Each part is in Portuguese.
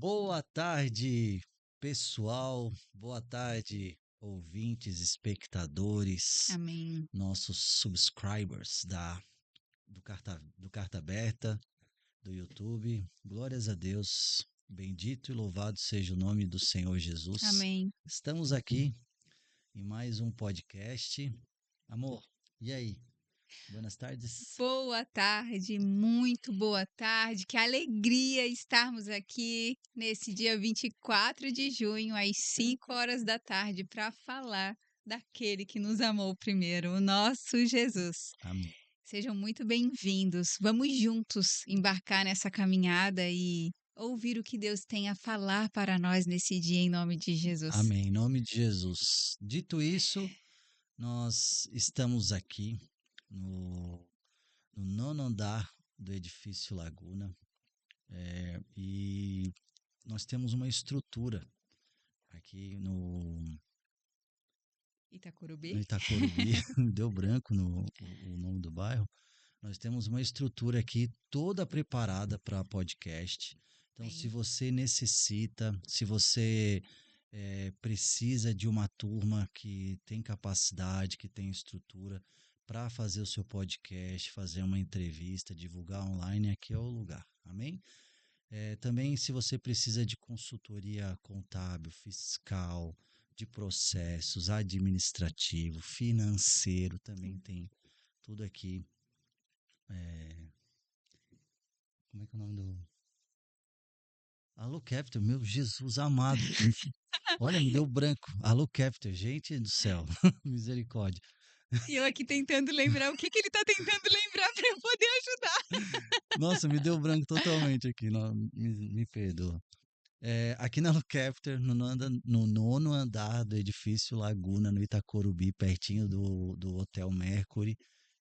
Boa tarde, pessoal. Boa tarde, ouvintes, espectadores, Amém. nossos subscribers do Carta Aberta, do YouTube. Glórias a Deus. Bendito e louvado seja o nome do Senhor Jesus. Amém. Estamos aqui em mais um podcast. Amor, e aí? Buenas tardes. Boa tarde, muito boa tarde. Que alegria estarmos aqui nesse dia 24 de junho, às 5 horas da tarde, para falar daquele que nos amou primeiro, o nosso Jesus. Amém. Sejam muito bem-vindos. Vamos juntos embarcar nessa caminhada e ouvir o que Deus tem a falar para nós nesse dia, em nome de Jesus. Amém. Em nome de Jesus. Dito isso, nós estamos aqui no nono andar do edifício Laguna, e nós temos uma estrutura aqui no Itacorubi. Itacorubi, deu branco o nome do bairro. Nós temos uma estrutura aqui toda preparada para podcast. Então, se Bem, você necessita, se você precisa de uma turma que tem capacidade, que tem estrutura para fazer o seu podcast, fazer uma entrevista, divulgar online, aqui é o lugar. Amém? Também, se você precisa de consultoria contábil, fiscal, de processos, administrativo, financeiro, também tem tudo aqui. Como é que é o nome do. Alô, Captor, meu Jesus amado. Olha, me deu branco. Alô, Captor, gente do céu, misericórdia. E eu aqui tentando lembrar o que ele tá tentando lembrar para eu poder ajudar. Nossa, me deu branco totalmente aqui, não, me perdoa. Aqui na Captor, no nono andar do edifício Laguna, no Itacorubi, pertinho do Hotel Mercury,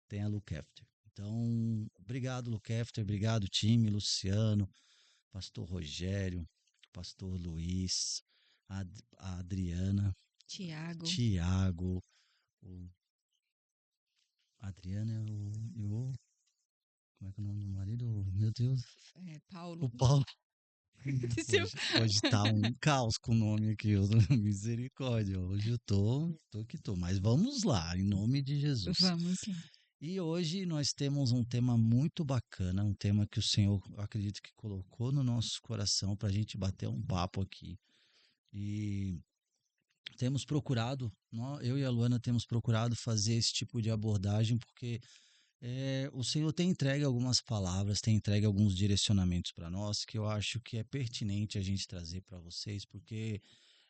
tem a Captor. Então, obrigado, Captor, obrigado, time, Luciano, pastor Rogério, pastor Luiz, a Adriana, Tiago, Tiago, a Adriana e o. Como é que é o nome do marido? Meu Deus. Paulo. O Paulo. Seu- Hoje tá um caos com o nome aqui, misericórdia. Hoje eu tô que tô. Mas vamos lá, em nome de Jesus. Vamos lá. E hoje nós temos um tema muito bacana, um tema que o Senhor, eu acredito que colocou no nosso coração para a gente bater um papo aqui. E temos procurado, eu e a Luana temos procurado fazer esse tipo de abordagem porque o Senhor tem entregue algumas palavras, tem entregue alguns direcionamentos para nós que eu acho que é pertinente a gente trazer para vocês, porque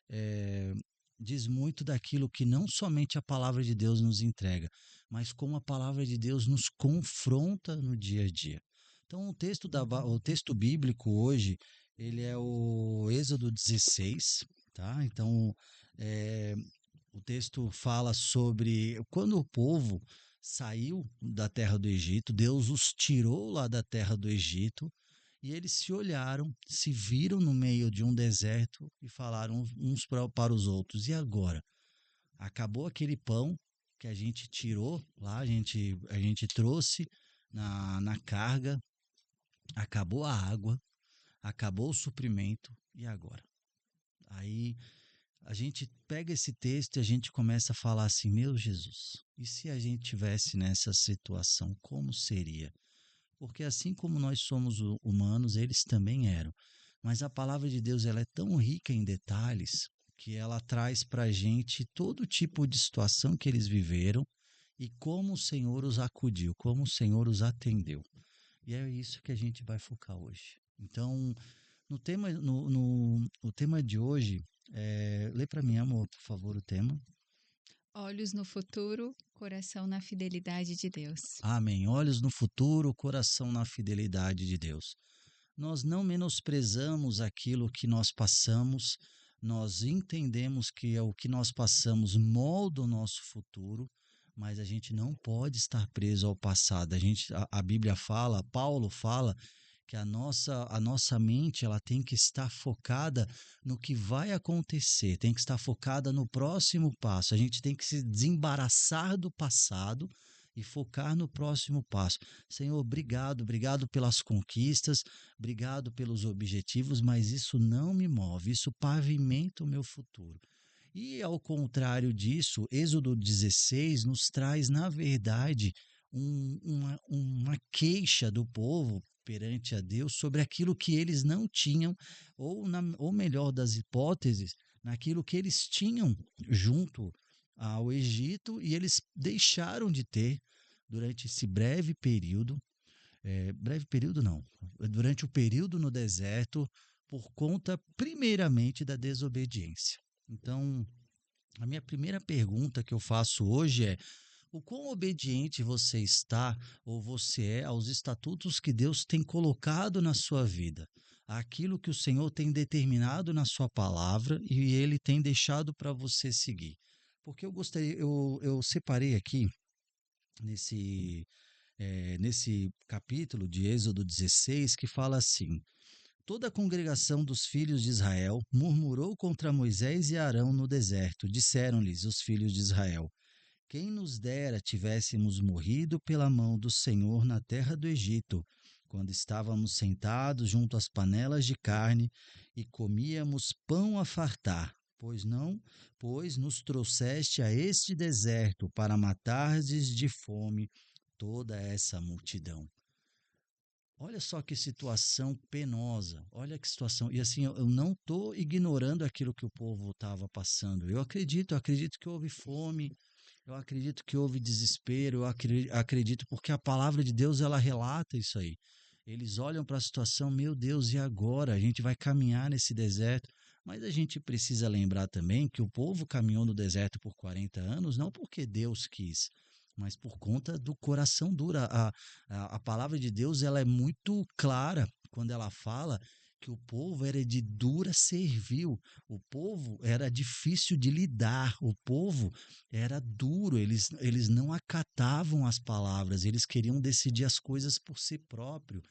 é, diz muito daquilo que não somente a palavra de Deus nos entrega, mas como a palavra de Deus nos confronta no dia a dia. Então, o texto bíblico hoje, ele é o Êxodo 16, tá? Então, é, o texto fala sobre quando o povo saiu da terra do Egito, Deus os tirou lá da terra do Egito e eles se olharam, se viram no meio de um deserto e falaram uns para os outros: e agora? Acabou aquele pão que a gente tirou lá, a gente trouxe na carga, acabou a água, acabou o suprimento, e agora? Aí a gente pega esse texto e a gente começa a falar assim: meu Jesus, e se a gente tivesse nessa situação, como seria? Porque assim como nós somos humanos, eles também eram. Mas a palavra de Deus, ela é tão rica em detalhes que ela traz para a gente todo tipo de situação que eles viveram e como o Senhor os acudiu, como o Senhor os atendeu. E é isso que a gente vai focar hoje. Então, o tema de hoje, lê para mim, amor, por favor, o tema. Olhos no futuro, coração na fidelidade de Deus. Amém. Olhos no futuro, coração na fidelidade de Deus. Nós não menosprezamos aquilo que nós passamos, nós entendemos que é o que nós passamos molda o nosso futuro, mas a gente não pode estar preso ao passado. A Bíblia fala, Paulo fala, que a nossa mente ela tem que estar focada no que vai acontecer, tem que estar focada no próximo passo. A gente tem que se desembaraçar do passado e focar no próximo passo. Senhor, obrigado pelas conquistas, obrigado pelos objetivos, mas isso não me move, isso pavimenta o meu futuro. E ao contrário disso, Êxodo 16 nos traz, na verdade, uma queixa do povo perante a Deus sobre aquilo que eles não tinham, ou melhor das hipóteses, naquilo que eles tinham junto ao Egito e eles deixaram de ter durante esse breve período não, durante o período no deserto, por conta, primeiramente, da desobediência. Então, a minha primeira pergunta que eu faço hoje é: o quão obediente você está ou você é aos estatutos que Deus tem colocado na sua vida? Aquilo que o Senhor tem determinado na sua palavra e Ele tem deixado para você seguir. Porque eu separei aqui nesse capítulo de Êxodo 16 que fala assim: toda a congregação dos filhos de Israel murmurou contra Moisés e Arão no deserto. Disseram-lhes os filhos de Israel: quem nos dera tivéssemos morrido pela mão do Senhor na terra do Egito, quando estávamos sentados junto às panelas de carne e comíamos pão a fartar. Pois nos trouxeste a este deserto para matardes de fome toda essa multidão. Olha só que situação penosa, olha que situação. E assim, eu não estou ignorando aquilo que o povo estava passando. Eu acredito que houve fome, eu acredito que houve desespero, eu acredito porque a palavra de Deus ela relata isso aí. Eles olham para a situação, meu Deus, e agora? A gente vai caminhar nesse deserto. Mas a gente precisa lembrar também que o povo caminhou no deserto por 40 anos, não porque Deus quis, mas por conta do coração duro. A palavra de Deus ela é muito clara quando ela fala que o povo era de dura servil, o povo era difícil de lidar, o povo era duro, eles não acatavam as palavras, eles queriam decidir as coisas por si próprio.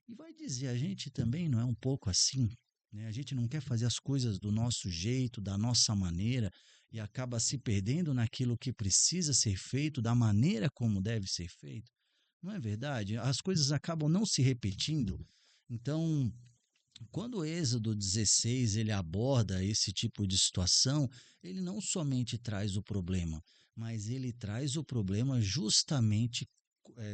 E vai dizer, a gente também não é um pouco assim? Né? A gente não quer fazer as coisas do nosso jeito, da nossa maneira, e acaba se perdendo naquilo que precisa ser feito, da maneira como deve ser feito. Não é verdade? As coisas acabam não se repetindo. Então, quando o Êxodo 16 ele aborda esse tipo de situação, ele não somente traz o problema, mas ele traz o problema justamente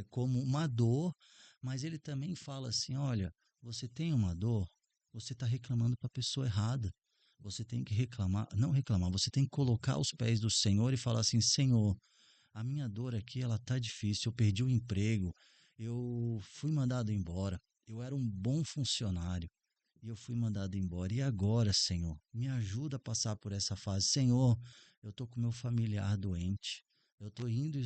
como uma dor, mas ele também fala assim, olha, você tem uma dor, você está reclamando para a pessoa errada. Você tem que reclamar, não reclamar, você tem que colocar aos pés do Senhor e falar assim, Senhor, a minha dor aqui, ela tá difícil, eu perdi o emprego, eu fui mandado embora, eu era um bom funcionário e eu fui mandado embora. E agora, Senhor, me ajuda a passar por essa fase. Senhor, eu tô com meu familiar doente, eu tô indo e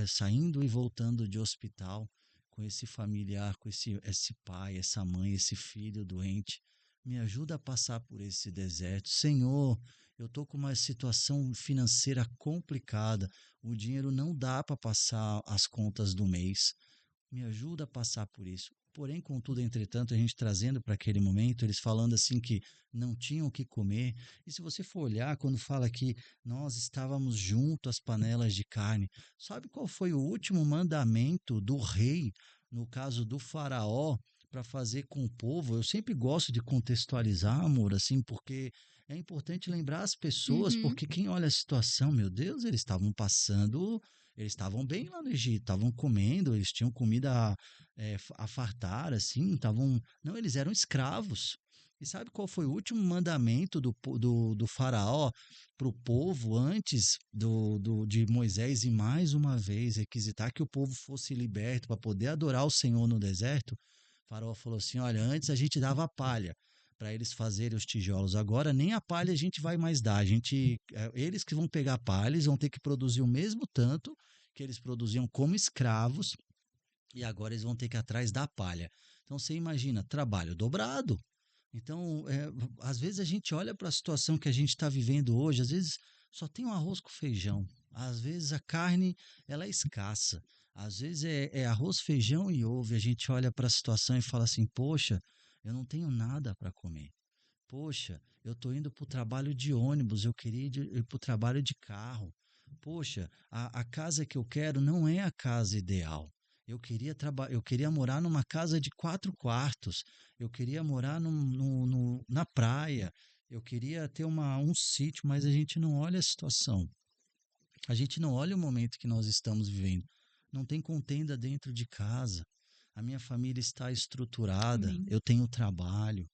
saindo e voltando de hospital com esse familiar, com esse pai, essa mãe, esse filho doente. Me ajuda a passar por esse deserto. Senhor, eu estou com uma situação financeira complicada. O dinheiro não dá para passar as contas do mês. Me ajuda a passar por isso. Porém, contudo, entretanto, a gente trazendo para aquele momento, eles falando assim que não tinham o que comer. E se você for olhar, quando fala que nós estávamos junto às panelas de carne, sabe qual foi o último mandamento do rei, no caso do faraó, para fazer com o povo? Eu sempre gosto de contextualizar, amor, assim, porque é importante lembrar as pessoas, Uhum. porque quem olha a situação, meu Deus, eles estavam bem lá no Egito, estavam comendo, eles tinham comida a fartar, assim, estavam. Não, eles eram escravos. E sabe qual foi o último mandamento do faraó para o povo antes de Moisés e mais uma vez requisitar que o povo fosse liberto para poder adorar o Senhor no deserto? O faraó falou assim: olha, antes a gente dava palha para eles fazerem os tijolos. Agora nem a palha a gente vai mais dar. Eles que vão pegar a palha, eles vão ter que produzir o mesmo tanto que eles produziam como escravos e agora eles vão ter que ir atrás da palha. Então você imagina, trabalho dobrado. Então, às vezes a gente olha para a situação que a gente está vivendo hoje, às vezes só tem um arroz com feijão, às vezes a carne ela é escassa, às vezes é arroz, feijão e ovo, e a gente olha para a situação e fala assim, poxa, eu não tenho nada para comer. Poxa, eu estou indo para o trabalho de ônibus, eu queria ir para o trabalho de carro. Poxa, a casa que eu quero não é a casa ideal. Eu queria morar numa casa de 4 quartos. Eu queria morar na praia. Eu queria ter um sítio, mas a gente não olha a situação. A gente não olha o momento que nós estamos vivendo. Não tem contenda dentro de casa. A minha família está estruturada. Amém. Eu tenho trabalho.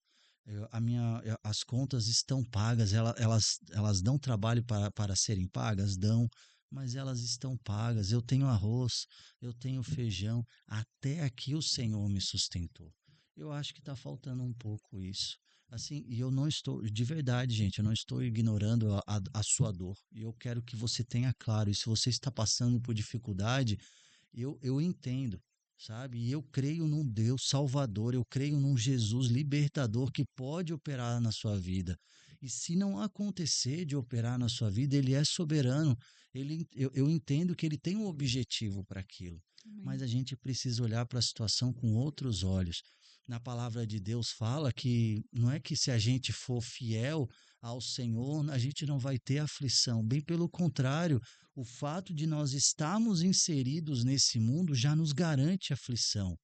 As contas estão pagas, elas dão trabalho para serem pagas, dão, mas elas estão pagas. Eu tenho arroz, eu tenho feijão, até aqui o Senhor me sustentou. Eu acho que está faltando um pouco isso. Assim, e eu não estou, de verdade, gente, eu não estou ignorando a sua dor. E eu quero que você tenha claro, e se você está passando por dificuldade, eu entendo, sabe? E eu creio num Deus Salvador, eu creio num Jesus libertador que pode operar na sua vida. E se não acontecer de operar na sua vida, ele é soberano. Eu entendo que ele tem um objetivo para aquilo. Mas Amém. a gente precisa olhar para a situação com outros olhos. Na palavra de Deus fala que não é que se a gente for fiel ao Senhor, a gente não vai ter aflição. Bem pelo contrário, o fato de nós estarmos inseridos nesse mundo já nos garante aflição.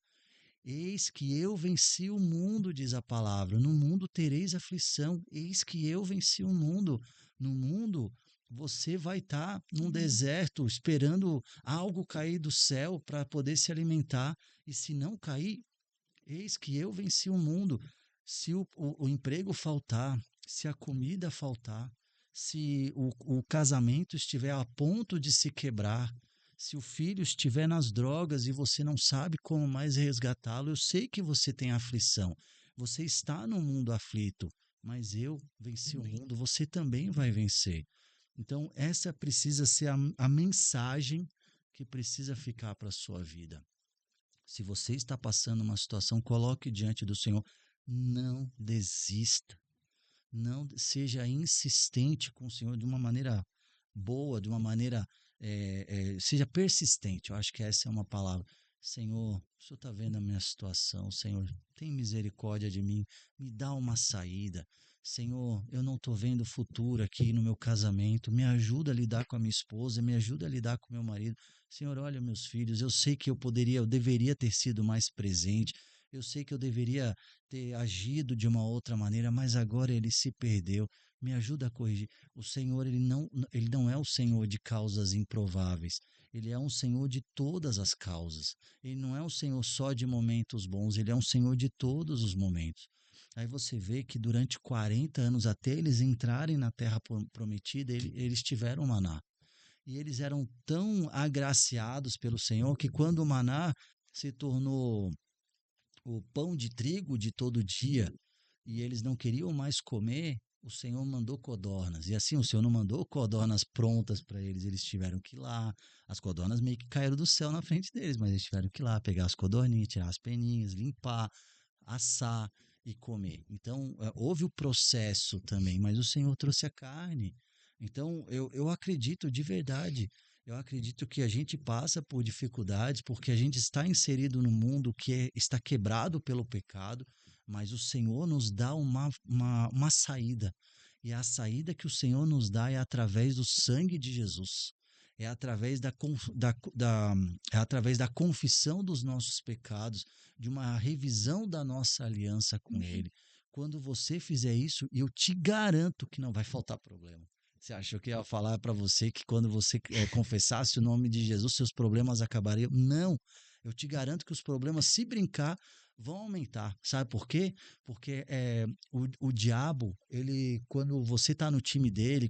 Eis que eu venci o mundo, diz a palavra. No mundo tereis aflição. Eis que eu venci o mundo. No mundo você vai estar num Amém. deserto esperando algo cair do céu para poder se alimentar. E se não cair, eis que eu venci o mundo. Se o emprego faltar, se a comida faltar, se o casamento estiver a ponto de se quebrar, se o filho estiver nas drogas e você não sabe como mais resgatá-lo, eu sei que você tem aflição. Você está no mundo aflito, mas eu venci o mundo, você também vai vencer. Então, essa precisa ser a mensagem que precisa ficar para a sua vida. Se você está passando uma situação, coloque diante do Senhor. Não desista. Não seja insistente com o Senhor de uma maneira boa, de uma maneira. Seja persistente. Eu acho que essa é uma palavra. Senhor, o Senhor está vendo a minha situação. Senhor, tem misericórdia de mim. Me dá uma saída. Senhor, eu não estou vendo futuro aqui no meu casamento. Me ajuda a lidar com a minha esposa, me ajuda a lidar com o meu marido. Senhor, olha meus filhos. Eu sei que eu deveria ter sido mais presente. Eu sei que eu deveria ter agido de uma outra maneira, mas agora ele se perdeu. Me ajuda a corrigir. O Senhor, ele não é o Senhor de causas improváveis. Ele é um Senhor de todas as causas. Ele não é um Senhor só de momentos bons, ele é um Senhor de todos os momentos. Aí você vê que durante 40 anos, até eles entrarem na terra prometida, eles tiveram maná. E eles eram tão agraciados pelo Senhor que quando o maná se tornou o pão de trigo de todo dia e eles não queriam mais comer, o Senhor mandou codornas. E assim, o Senhor não mandou codornas prontas para eles, eles tiveram que ir lá. As codornas meio que caíram do céu na frente deles, mas eles tiveram que ir lá pegar as codorninhas, tirar as peninhas, limpar, assar e comer. Então, houve o processo também, mas o Senhor trouxe a carne. Então, eu acredito de verdade. Eu acredito que a gente passa por dificuldades porque a gente está inserido no mundo está quebrado pelo pecado, mas o Senhor nos dá uma saída. E a saída que o Senhor nos dá é através do sangue de Jesus. É através é através da confissão dos nossos pecados, de uma revisão da nossa aliança com Uhum. Ele. Quando você fizer isso, eu te garanto que não vai faltar problema. Você achou que eu ia falar para você que quando você confessasse o nome de Jesus, seus problemas acabariam? Não. Eu te garanto que os problemas, se brincar, vão aumentar. Sabe por quê? Porque o diabo, quando você está no time dele,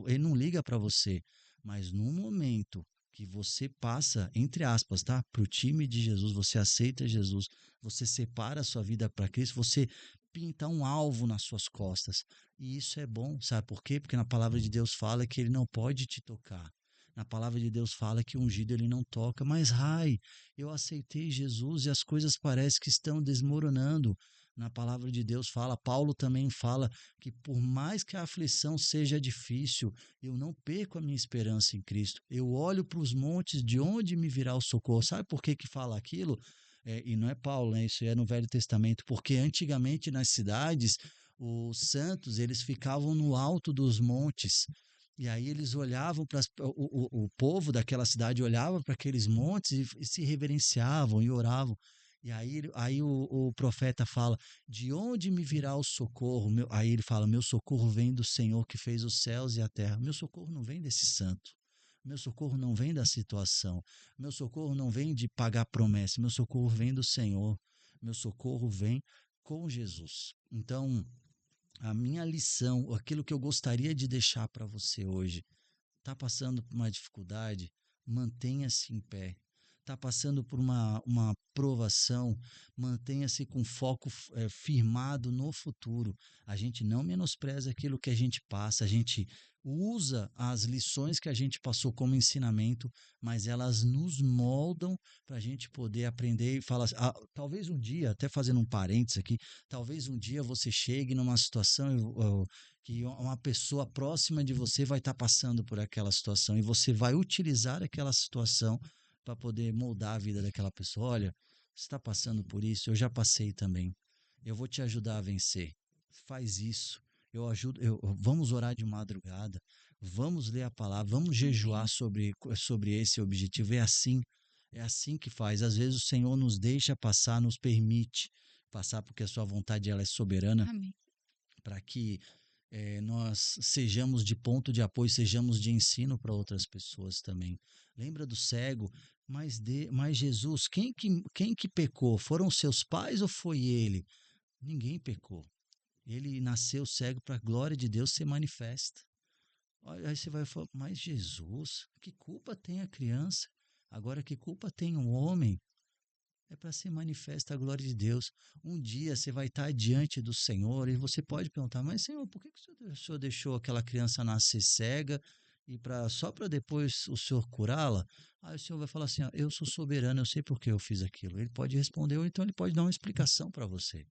ele não liga para você. Mas no momento que você passa, entre aspas, tá? Para o time de Jesus, você aceita Jesus, você separa a sua vida para Cristo, você pinta um alvo nas suas costas. E isso é bom, sabe por quê? Porque na palavra de Deus fala que ele não pode te tocar. Na palavra de Deus fala que o ungido ele não toca, mas eu aceitei Jesus e as coisas parecem que estão desmoronando. Na palavra de Deus fala, Paulo também fala que por mais que a aflição seja difícil, eu não perco a minha esperança em Cristo. Eu olho para os montes de onde me virá o socorro. Sabe por que fala aquilo? E não é Paulo, né? Isso é no Velho Testamento, porque antigamente nas cidades, os santos eles ficavam no alto dos montes E aí eles olhavam para o povo daquela cidade olhava para aqueles montes e se reverenciavam e oravam. E aí o profeta fala: de onde me virá o socorro? Aí ele fala: meu socorro vem do Senhor que fez os céus e a terra. Meu socorro não vem desse santo. Meu socorro não vem da situação. Meu socorro não vem de pagar promessa. Meu socorro vem do Senhor. Meu socorro vem com Jesus. Então, a minha lição, aquilo que eu gostaria de deixar para você hoje, está passando por uma dificuldade, mantenha-se em pé. Está passando por uma provação, mantenha-se com foco firmado no futuro. A gente não menospreza aquilo que a gente passa, a gente usa as lições que a gente passou como ensinamento, mas elas nos moldam para a gente poder aprender e falar assim, talvez um dia, até fazendo um parênteses aqui, talvez um dia você chegue numa situação que uma pessoa próxima de você vai estar passando por aquela situação e você vai utilizar aquela situação para poder moldar a vida daquela pessoa. Olha, você está passando por isso, eu já passei também. Eu vou te ajudar a vencer. Faz isso. Eu ajudo. Vamos orar de madrugada. Vamos ler a palavra. Vamos jejuar sobre esse objetivo. É assim que faz. Às vezes o Senhor nos deixa passar, nos permite passar, porque a sua vontade ela é soberana, para que nós sejamos de ponto de apoio, sejamos de ensino para outras pessoas também. Lembra do cego? Mas Jesus, quem que pecou? Foram seus pais ou foi ele? Ninguém pecou. Ele nasceu cego para a glória de Deus ser manifesta. Aí você vai falar, mas Jesus, que culpa tem a criança? Agora, que culpa tem o homem? É para ser manifesta a glória de Deus. Um dia você vai estar diante do Senhor e você pode perguntar, mas Senhor, por que o Senhor deixou aquela criança nascer cega e só para depois o Senhor curá-la? Aí o Senhor vai falar assim, eu sou soberano, eu sei por que eu fiz aquilo. Ele pode responder ou então ele pode dar uma explicação para você.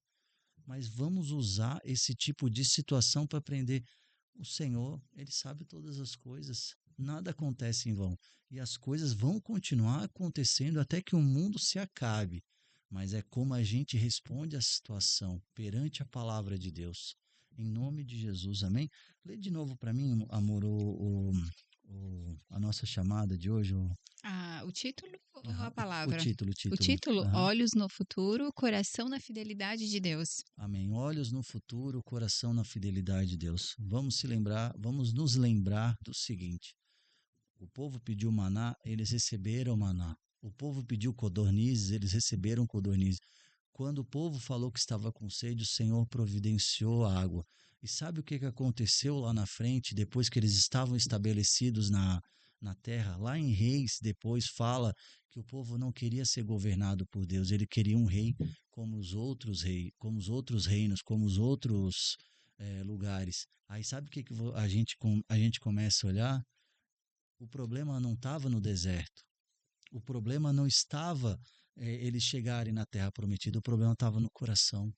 Mas vamos usar esse tipo de situação para aprender. O Senhor, Ele sabe todas as coisas. Nada acontece em vão. E as coisas vão continuar acontecendo até que o mundo se acabe. Mas é como a gente responde à situação perante a palavra de Deus. Em nome de Jesus, amém? Lê de novo para mim, amor, a nossa chamada de hoje. O título ou a O palavra? título, o O título. título, Olhos no Futuro, Coração na Fidelidade de Deus. Amém. Olhos no futuro, coração na fidelidade de Deus. Vamos nos lembrar do seguinte: o povo pediu maná, eles receberam maná. O povo pediu codornizes, eles receberam codornizes. Quando o povo falou que estava com sede, o Senhor providenciou a água. E sabe o que aconteceu lá na frente, depois que eles estavam estabelecidos na terra? Lá em Reis, depois fala que o povo não queria ser governado por Deus, ele queria um rei como os outros reis, como os outros reinos, como os outros lugares. Aí sabe o que a gente começa a olhar? O problema não estava no deserto. O problema não estava eles chegarem na terra prometida. O problema estava no coração.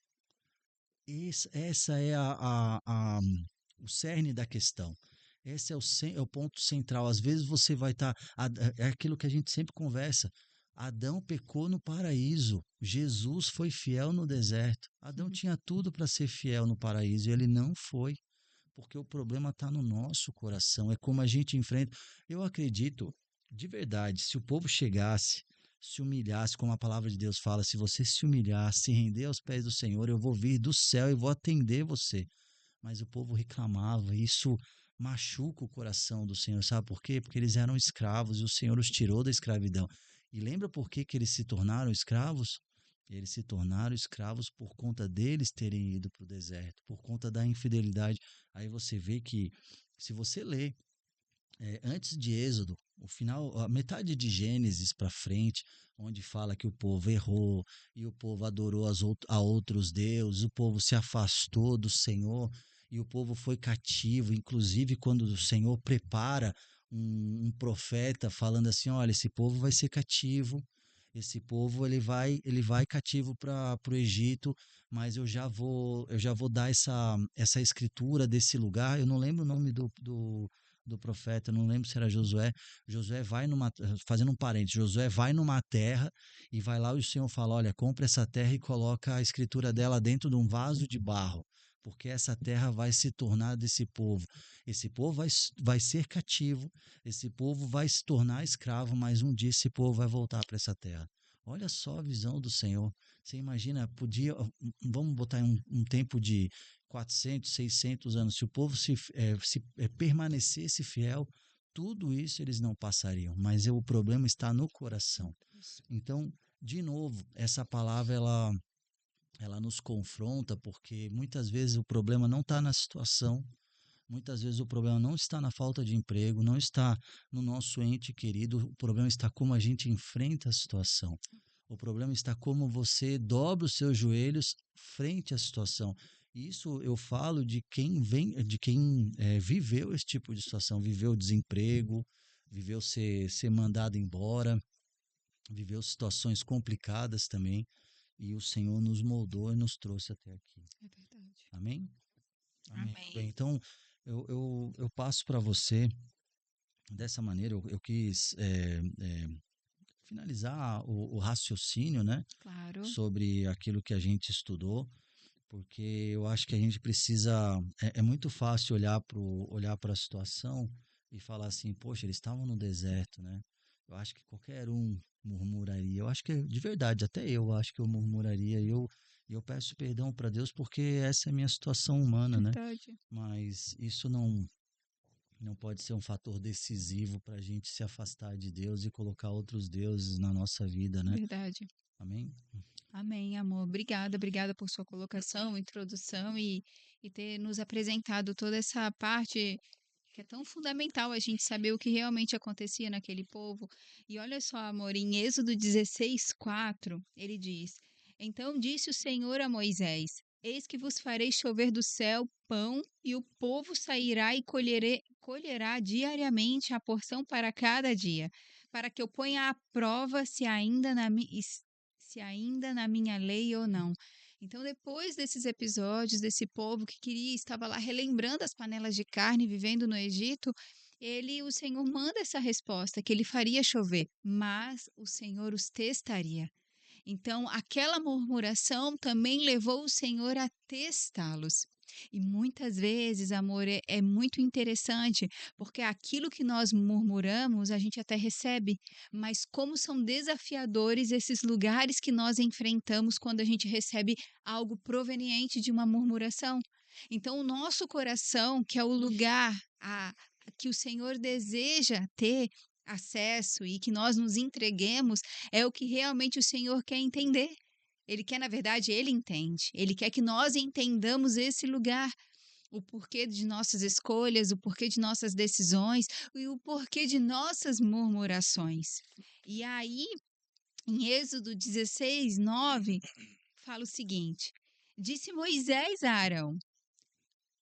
Essa é o cerne da questão. Esse é o ponto central. Às vezes você vai estar. É aquilo que a gente sempre conversa. Adão pecou no paraíso. Jesus foi fiel no deserto. Adão tinha tudo para ser fiel no paraíso e ele não foi. Porque o problema está no nosso coração. É como a gente enfrenta. Eu acredito, de verdade, se o povo chegasse, se humilhasse, como a palavra de Deus fala, se você se humilhar, se render aos pés do Senhor, eu vou vir do céu e vou atender você. Mas o povo reclamava, isso machuca o coração do Senhor. Sabe por quê? Porque eles eram escravos e o Senhor os tirou da escravidão. E lembra por que eles se tornaram escravos? Eles se tornaram escravos por conta deles terem ido para o deserto, por conta da infidelidade. Aí você vê que, se você ler antes de Êxodo, o final, a metade de Gênesis para frente, onde fala que o povo errou e o povo adorou a outros deuses, o povo se afastou do Senhor e o povo foi cativo. Inclusive, quando o Senhor prepara um profeta falando assim: olha, esse povo vai ser cativo. Esse povo ele vai cativo para o Egito, mas eu já vou dar essa escritura desse lugar. Eu não lembro o nome do profeta, não lembro se era Josué. Josué vai fazendo um parênteses, Josué vai numa terra e vai lá e o Senhor fala: olha, compra essa terra e coloca a escritura dela dentro de um vaso de barro. porque essa terra vai se tornar desse povo. Esse povo vai ser cativo, esse povo vai se tornar escravo, mas um dia esse povo vai voltar para essa terra. Olha só a visão do Senhor. Você imagina, vamos botar um tempo de 400, 600 anos, se o povo permanecesse fiel, tudo isso eles não passariam, mas o problema está no coração. Então, de novo, essa palavra ela nos confronta, porque muitas vezes o problema não está na situação, muitas vezes o problema não está na falta de emprego, não está no nosso ente querido, o problema está como a gente enfrenta a situação. O problema está como você dobra os seus joelhos frente à situação. Isso eu falo de quem viveu esse tipo de situação, viveu desemprego, viveu ser mandado embora, viveu situações complicadas também, e o Senhor nos moldou e nos trouxe até aqui. É verdade. Amém? Amém. Amém. Bem, então, eu passo para você dessa maneira. Eu quis finalizar o raciocínio, né, Claro. sobre aquilo que a gente estudou, porque eu acho que a gente precisa. É muito fácil olhar para a situação e falar assim: poxa, eles estavam no deserto, né? Eu acho que qualquer um murmuraria. Eu acho que, de verdade, até eu acho que eu murmuraria. E eu peço perdão para Deus porque essa é a minha situação humana, né? Verdade. Mas isso não pode ser um fator decisivo para a gente se afastar de Deus e colocar outros deuses na nossa vida, né? Verdade. Amém? Amém, amor. Obrigada por sua colocação, introdução e ter nos apresentado toda essa parte que é tão fundamental a gente saber o que realmente acontecia naquele povo. E olha só, amor, em Êxodo 16:4, ele diz: Então disse o Senhor a Moisés: Eis que vos farei chover do céu pão, e o povo sairá e colherá diariamente a porção para cada dia, para que eu ponha à prova se ainda na minha lei ou não. Então, depois desses episódios, desse povo que estava lá relembrando as panelas de carne, vivendo no Egito, o Senhor manda essa resposta, que ele faria chover, mas o Senhor os testaria. Então, aquela murmuração também levou o Senhor a testá-los. E muitas vezes, amor, é muito interessante, porque aquilo que nós murmuramos, a gente até recebe, mas como são desafiadores esses lugares que nós enfrentamos quando a gente recebe algo proveniente de uma murmuração. Então, o nosso coração, que é o lugar que o Senhor deseja ter acesso e que nós nos entreguemos, é o que realmente o Senhor quer entender. Ele quer, na verdade, ele entende. Ele quer que nós entendamos esse lugar, o porquê de nossas escolhas, o porquê de nossas decisões e o porquê de nossas murmurações. E aí, em Êxodo 16:9, fala o seguinte: Disse Moisés a Arão: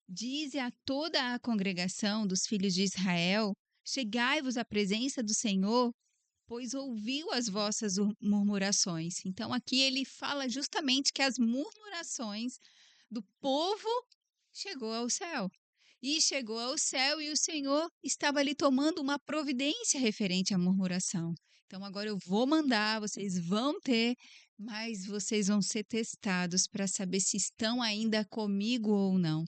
Dize a toda a congregação dos filhos de Israel: Chegai-vos à presença do Senhor, pois ouviu as vossas murmurações. Então, aqui ele fala justamente que as murmurações do povo chegou ao céu. E chegou ao céu e o Senhor estava ali tomando uma providência referente à murmuração. Então, agora eu vou mandar, vocês vão ter, mas vocês vão ser testados para saber se estão ainda comigo ou não.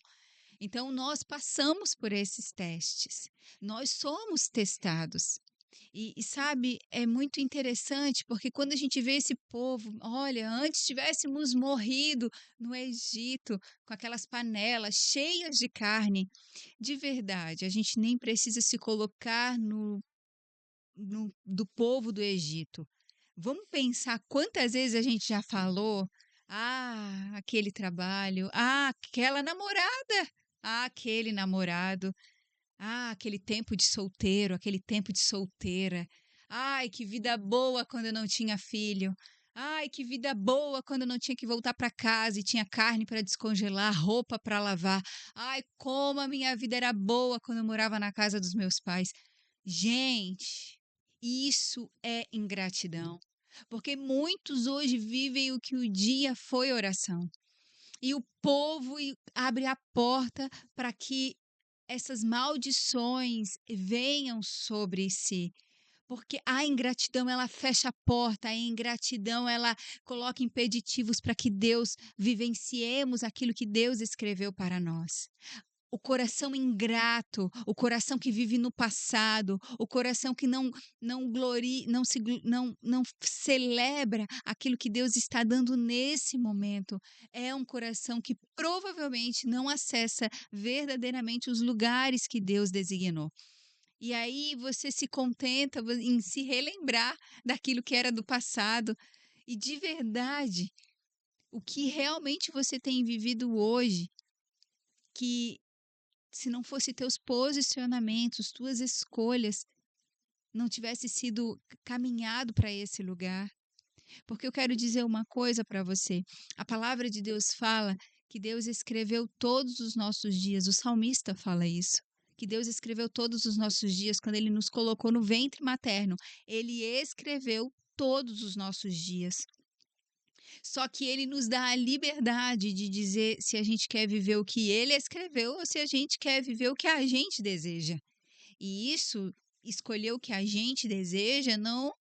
Então, nós passamos por esses testes. Nós somos testados. E sabe, é muito interessante, porque quando a gente vê esse povo, olha, antes tivéssemos morrido no Egito, com aquelas panelas cheias de carne, de verdade, a gente nem precisa se colocar do povo do Egito. Vamos pensar quantas vezes a gente já falou, aquele trabalho, aquela namorada, aquele namorado. Aquele tempo de solteiro, aquele tempo de solteira. Ai, que vida boa quando eu não tinha filho. Ai, que vida boa quando eu não tinha que voltar para casa e tinha carne para descongelar, roupa para lavar. Ai, como a minha vida era boa quando eu morava na casa dos meus pais. Gente, isso é ingratidão. Porque muitos hoje vivem o que o dia foi oração. E o povo abre a porta para que essas maldições venham sobre si, Porque a ingratidão, ela fecha a porta, a ingratidão, ela coloca impeditivos para que Deus vivenciemos aquilo que Deus escreveu para nós. O coração ingrato, o coração que vive no passado, o coração que não gloria, não celebra aquilo que Deus está dando nesse momento, é um coração que provavelmente não acessa verdadeiramente os lugares que Deus designou. E aí você se contenta em se relembrar daquilo que era do passado. E de verdade, o que realmente você tem vivido hoje, que se não fosse teus posicionamentos, tuas escolhas, não tivesse sido caminhado para esse lugar. Porque eu quero dizer uma coisa para você. A palavra de Deus fala que Deus escreveu todos os nossos dias. O salmista fala isso. Que Deus escreveu todos os nossos dias quando Ele nos colocou no ventre materno. Ele escreveu todos os nossos dias. Só que Ele nos dá a liberdade de dizer se a gente quer viver o que Ele escreveu ou se a gente quer viver o que a gente deseja. E isso, escolher o que a gente deseja, não.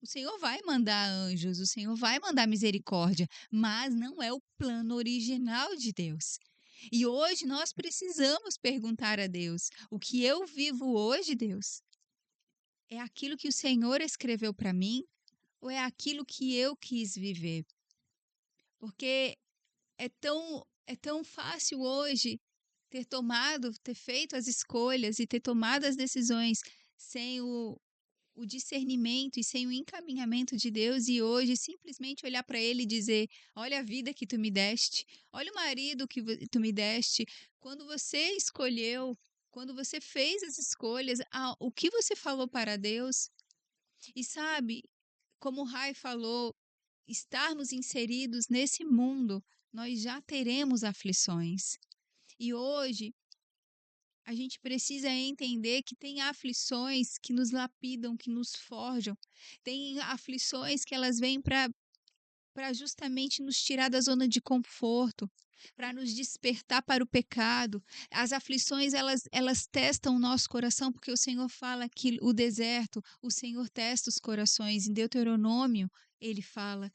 O Senhor vai mandar anjos, o Senhor vai mandar misericórdia, mas não é o plano original de Deus. E hoje nós precisamos perguntar a Deus: o que eu vivo hoje, Deus, é aquilo que o Senhor escreveu para mim ou é aquilo que eu quis viver? Porque é tão fácil hoje ter feito as escolhas e ter tomado as decisões sem o discernimento e sem o encaminhamento de Deus, e hoje simplesmente olhar para Ele e dizer: olha a vida que tu me deste, olha o marido que tu me deste. Quando você escolheu, quando você fez as escolhas, o que você falou para Deus? E sabe, como o Rai falou, estarmos inseridos nesse mundo, nós já teremos aflições. E hoje a gente precisa entender que tem aflições que nos lapidam, que nos forjam. Tem aflições que elas vêm para justamente nos tirar da zona de conforto, para nos despertar para o pecado. As aflições, elas testam o nosso coração, porque o Senhor fala que o deserto, o Senhor testa os corações. Em Deuteronômio, ele fala.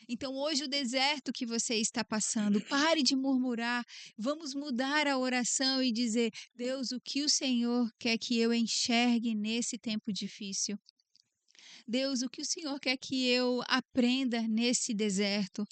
Então, hoje, o deserto que você está passando, pare de murmurar. Vamos mudar a oração e dizer: Deus, o que o Senhor quer que eu enxergue nesse tempo difícil? Deus, o que o Senhor quer que eu aprenda nesse deserto?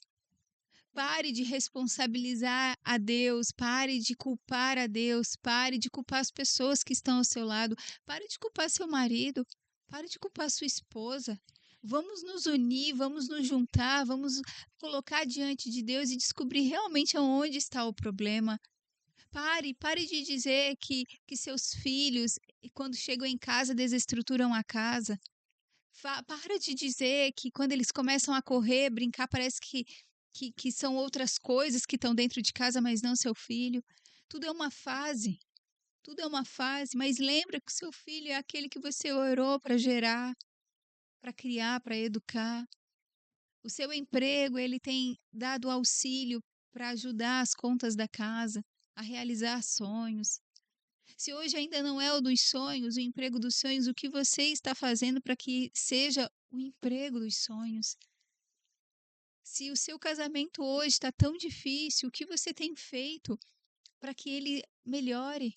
Pare de responsabilizar a Deus, pare de culpar a Deus, pare de culpar as pessoas que estão ao seu lado, pare de culpar seu marido, pare de culpar sua esposa. Vamos nos unir, vamos nos juntar, vamos colocar diante de Deus e descobrir realmente aonde está o problema. Pare de dizer que seus filhos, quando chegam em casa, desestruturam a casa. Para de dizer que quando eles começam a correr, brincar, parece que são outras coisas que estão dentro de casa, mas não seu filho. Tudo é uma fase. Tudo é uma fase, mas lembra que o seu filho é aquele que você orou para gerar, para criar, para educar. O seu emprego, ele tem dado auxílio para ajudar as contas da casa, a realizar sonhos. Se hoje ainda não é o dos sonhos, o emprego dos sonhos, o que você está fazendo para que seja o emprego dos sonhos? Se o seu casamento hoje está tão difícil, o que você tem feito para que ele melhore?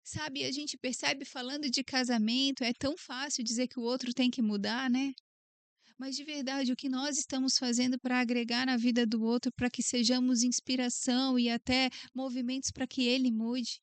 Sabe, a gente percebe falando de casamento, é tão fácil dizer que o outro tem que mudar, né? Mas de verdade, o que nós estamos fazendo para agregar na vida do outro, para que sejamos inspiração e até movimentos para que ele mude?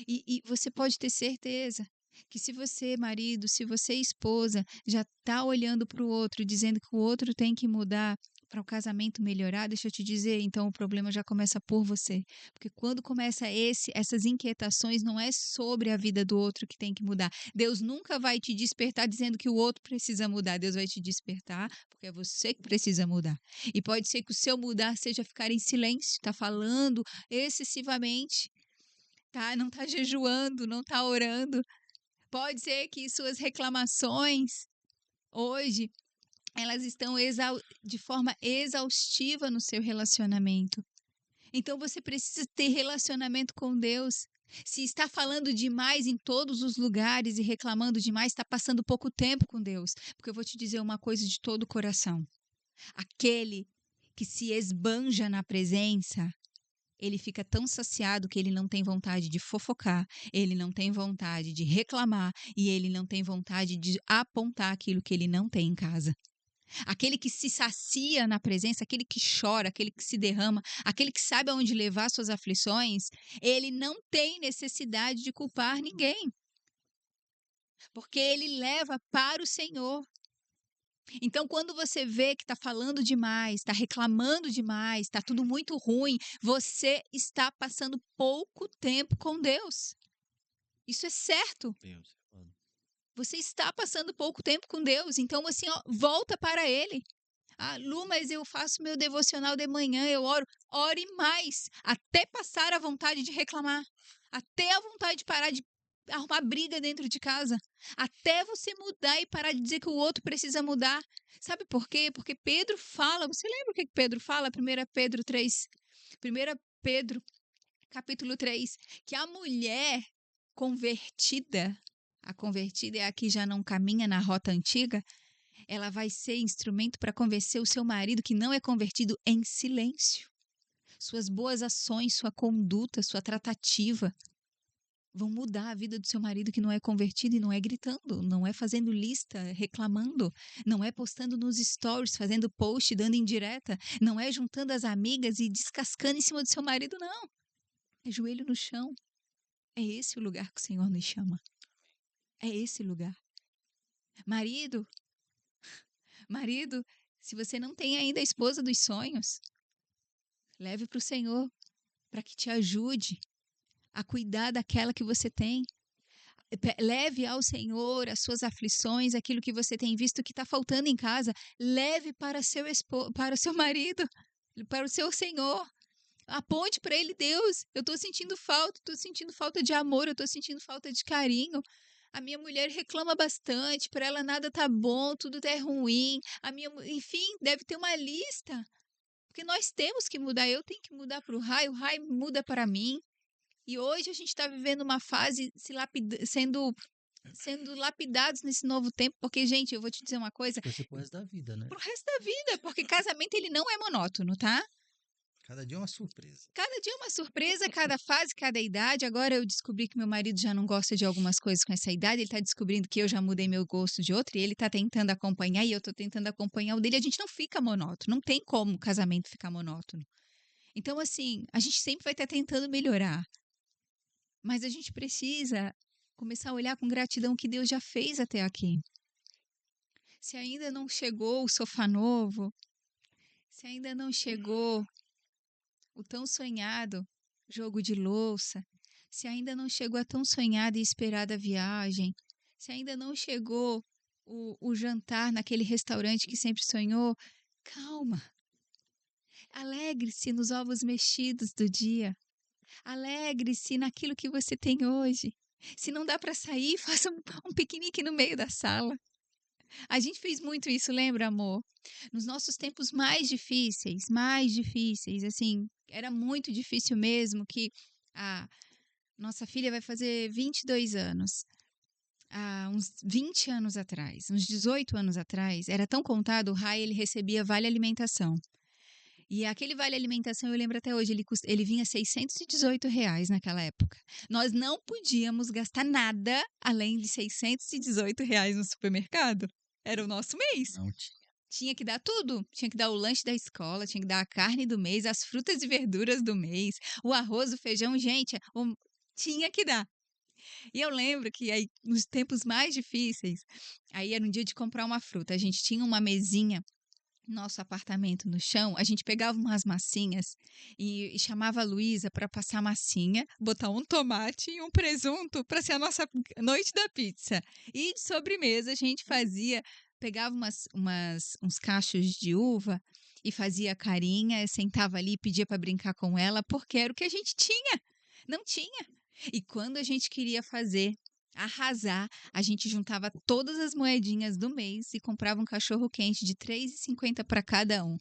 E você pode ter certeza que se você, marido, se você, esposa, já está olhando para o outro, dizendo que o outro tem que mudar para o casamento melhorar, deixa eu te dizer, então o problema já começa por você. Porque quando começa essas inquietações, não é sobre a vida do outro que tem que mudar. Deus nunca vai te despertar dizendo que o outro precisa mudar. Deus vai te despertar porque é você que precisa mudar. E pode ser que o seu mudar seja ficar em silêncio, tá falando excessivamente, tá? Não tá jejuando, não tá orando. Pode ser que suas reclamações hoje elas estão de forma exaustiva no seu relacionamento. Então você precisa ter relacionamento com Deus. Se está falando demais em todos os lugares e reclamando demais, está passando pouco tempo com Deus. Porque eu vou te dizer uma coisa de todo o coração. Aquele que se esbanja na presença, ele fica tão saciado que ele não tem vontade de fofocar, ele não tem vontade de reclamar e ele não tem vontade de apontar aquilo que ele não tem em casa. Aquele que se sacia na presença, aquele que chora, aquele que se derrama, aquele que sabe aonde levar suas aflições, ele não tem necessidade de culpar ninguém, porque ele leva para o Senhor. Então, quando você vê que está falando demais, está reclamando demais, está tudo muito ruim, você está passando pouco tempo com Deus. Isso é certo. Você está passando pouco tempo com Deus. Então, assim, ó, volta para Ele. Ah, Lu, mas eu faço meu devocional de manhã, eu oro. Ore mais, até passar a vontade de reclamar. Até a vontade de parar de arrumar briga dentro de casa. Até você mudar e parar de dizer que o outro precisa mudar. Sabe por quê? Porque Pedro fala, você lembra o que Pedro fala? 1 Pedro 3. 1 Pedro, capítulo 3. Que a mulher convertida, a convertida é a que já não caminha na rota antiga, ela vai ser instrumento para convencer o seu marido que não é convertido em silêncio. Suas boas ações, sua conduta, sua tratativa vão mudar a vida do seu marido que não é convertido e não é gritando, não é fazendo lista, reclamando, não é postando nos stories, fazendo post, dando indireta, não é juntando as amigas e descascando em cima do seu marido, não. É joelho no chão. É esse o lugar que o Senhor nos chama. É esse lugar. Marido, se você não tem ainda a esposa dos sonhos, leve para o Senhor para que te ajude a cuidar daquela que você tem. Leve ao Senhor as suas aflições, aquilo que você tem visto que está faltando em casa. Leve para o seu marido, para o seu Senhor. Aponte para ele, Deus, eu estou sentindo falta de amor, eu estou sentindo falta de carinho. A minha mulher reclama bastante, para ela nada tá bom, tudo é ruim. Enfim, deve ter uma lista. Porque nós temos que mudar, eu tenho que mudar para o Rai muda para mim. E hoje a gente está vivendo uma fase sendo lapidados nesse novo tempo, porque, gente, eu vou te dizer uma coisa. Vai ser pro resto da vida, né? Pro resto da vida, porque casamento ele não é monótono, tá? Cada dia é uma surpresa. Cada dia é uma surpresa, cada fase, cada idade. Agora eu descobri que meu marido já não gosta de algumas coisas com essa idade, ele tá descobrindo que eu já mudei meu gosto de outra, e ele tá tentando acompanhar, e eu tô tentando acompanhar o dele. A gente não fica monótono, não tem como o casamento ficar monótono. Então, assim, a gente sempre vai estar tentando melhorar. Mas a gente precisa começar a olhar com gratidão o que Deus já fez até aqui. Se ainda não chegou o sofá novo, se ainda não chegou o tão sonhado jogo de louça, se ainda não chegou a tão sonhada e esperada viagem, se ainda não chegou o jantar naquele restaurante que sempre sonhou, calma. Alegre-se nos ovos mexidos do dia. Alegre-se naquilo que você tem hoje. Se não dá para sair, faça um piquenique no meio da sala. A gente fez muito isso, lembra, amor? Nos nossos tempos mais difíceis, assim, era muito difícil mesmo que a nossa filha vai fazer 22 anos. Há uns 20 anos atrás, uns 18 anos atrás, era tão contado, o Rai, ele recebia vale alimentação. E aquele vale alimentação, eu lembro até hoje, ele vinha R$618 naquela época. Nós não podíamos gastar nada além de R$618 no supermercado. Era o nosso mês. Não tinha. Tinha que dar tudo. Tinha que dar o lanche da escola, tinha que dar a carne do mês, as frutas e verduras do mês, o arroz, o feijão, gente, tinha que dar. E eu lembro que aí, nos tempos mais difíceis, aí era um dia de comprar uma fruta. A gente tinha uma mesinha nosso apartamento no chão, a gente pegava umas massinhas e chamava a Luísa para passar massinha, botar um tomate e um presunto para ser a nossa noite da pizza. E de sobremesa a gente pegava uns cachos de uva e fazia carinha, sentava ali e pedia para brincar com ela, porque era o que a gente tinha. Não tinha. E quando a gente queria arrasar, a gente juntava todas as moedinhas do mês e comprava um cachorro quente de R$3,50 para cada um.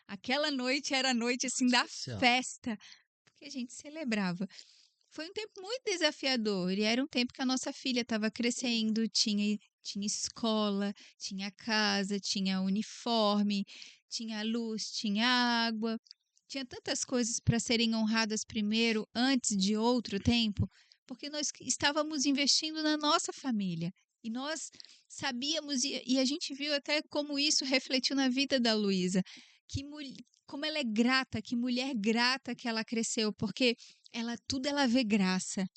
Aquela noite era a noite assim da Especial. festa, porque a gente celebrava. Foi um tempo muito desafiador e era um tempo que a nossa filha estava crescendo, tinha escola, tinha casa, tinha uniforme, tinha luz, tinha água, tinha tantas coisas para serem honradas primeiro, antes de outro tempo, porque nós estávamos investindo na nossa família. E nós sabíamos, e a gente viu até como isso refletiu na vida da Luísa, como ela é grata, que mulher grata que ela cresceu, porque tudo ela vê graça.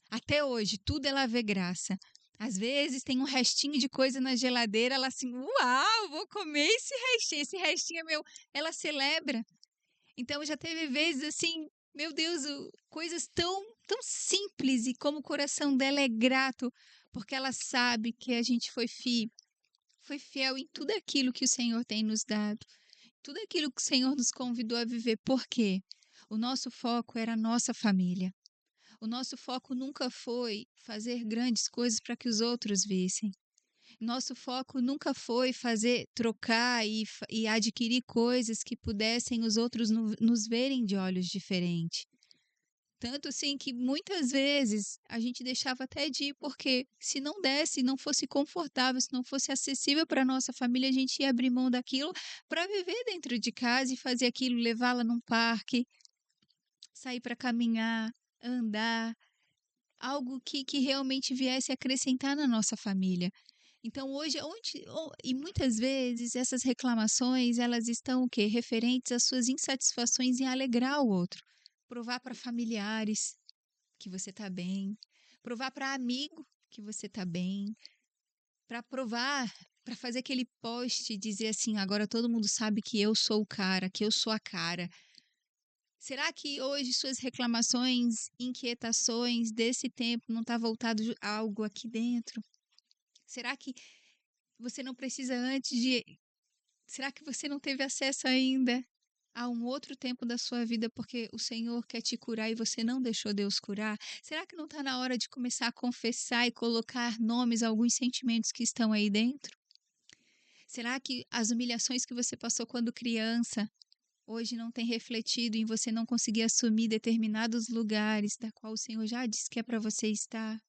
Até hoje, tudo ela vê graça. Às vezes tem um restinho de coisa na geladeira, ela assim, uau, vou comer esse restinho é meu. Ela celebra. Então já teve vezes assim, meu Deus, coisas tão simples e como o coração dela é grato, porque ela sabe que a gente foi fiel em tudo aquilo que o Senhor tem nos dado, tudo aquilo que o Senhor nos convidou a viver. Por quê? O nosso foco era a nossa família. O nosso foco nunca foi fazer grandes coisas para que os outros vissem. Nosso foco nunca foi trocar e adquirir coisas que pudessem os outros nos verem de olhos diferentes. Tanto assim que muitas vezes a gente deixava até de ir, porque se não desse, não fosse confortável, se não fosse acessível para a nossa família, a gente ia abrir mão daquilo para viver dentro de casa e fazer aquilo, levá-la num parque, sair para caminhar, andar, algo que realmente viesse acrescentar na nossa família. Então hoje, e muitas vezes essas reclamações, elas estão o quê? Referentes às suas insatisfações em alegrar o outro. Provar para familiares que você está bem, provar para amigo que você está bem, para provar, para fazer aquele post e dizer assim, agora todo mundo sabe que eu sou o cara, que eu sou a cara. Será que hoje suas reclamações, inquietações desse tempo não está voltado a algo aqui dentro? Será que você não precisa será que você não teve acesso ainda a um outro tempo da sua vida porque o Senhor quer te curar e você não deixou Deus curar? Será que não está na hora de começar a confessar e colocar nomes a alguns sentimentos que estão aí dentro? Será que as humilhações que você passou quando criança hoje não tem refletido em você não conseguir assumir determinados lugares da qual o Senhor já disse que é para você estar?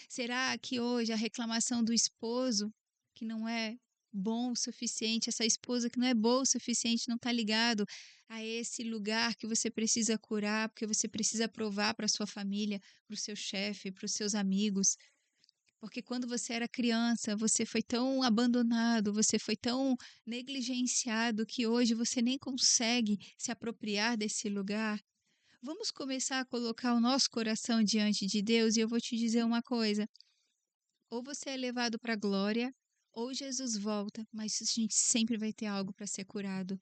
Será que hoje a reclamação do esposo, que não é bom o suficiente, essa esposa que não é boa o suficiente, não está ligado a esse lugar que você precisa curar, porque você precisa provar para sua família, para o seu chefe, para os seus amigos? Porque quando você era criança, você foi tão abandonado, você foi tão negligenciado que hoje você nem consegue se apropriar desse lugar. Vamos começar a colocar o nosso coração diante de Deus e eu vou te dizer uma coisa. Ou você é levado para a glória, ou Jesus volta, mas a gente sempre vai ter algo para ser curado.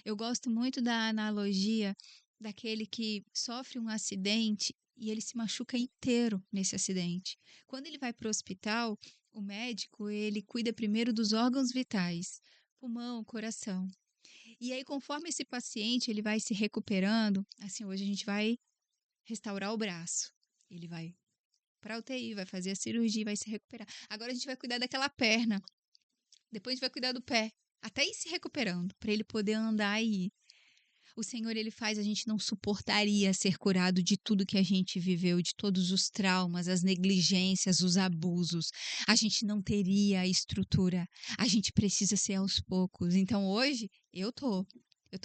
Eu gosto muito da analogia daquele que sofre um acidente e ele se machuca inteiro nesse acidente. Quando ele vai para o hospital, o médico, ele cuida primeiro dos órgãos vitais, pulmão, coração. E aí, conforme esse paciente ele vai se recuperando, assim, hoje a gente vai restaurar o braço. Ele vai para a UTI, vai fazer a cirurgia, vai se recuperar. Agora a gente vai cuidar daquela perna. Depois a gente vai cuidar do pé, até ir se recuperando, para ele poder andar e ir. O Senhor, ele faz, a gente não suportaria ser curado de tudo que a gente viveu, de todos os traumas, as negligências, os abusos. A gente não teria a estrutura. A gente precisa ser aos poucos. Então, hoje, eu tô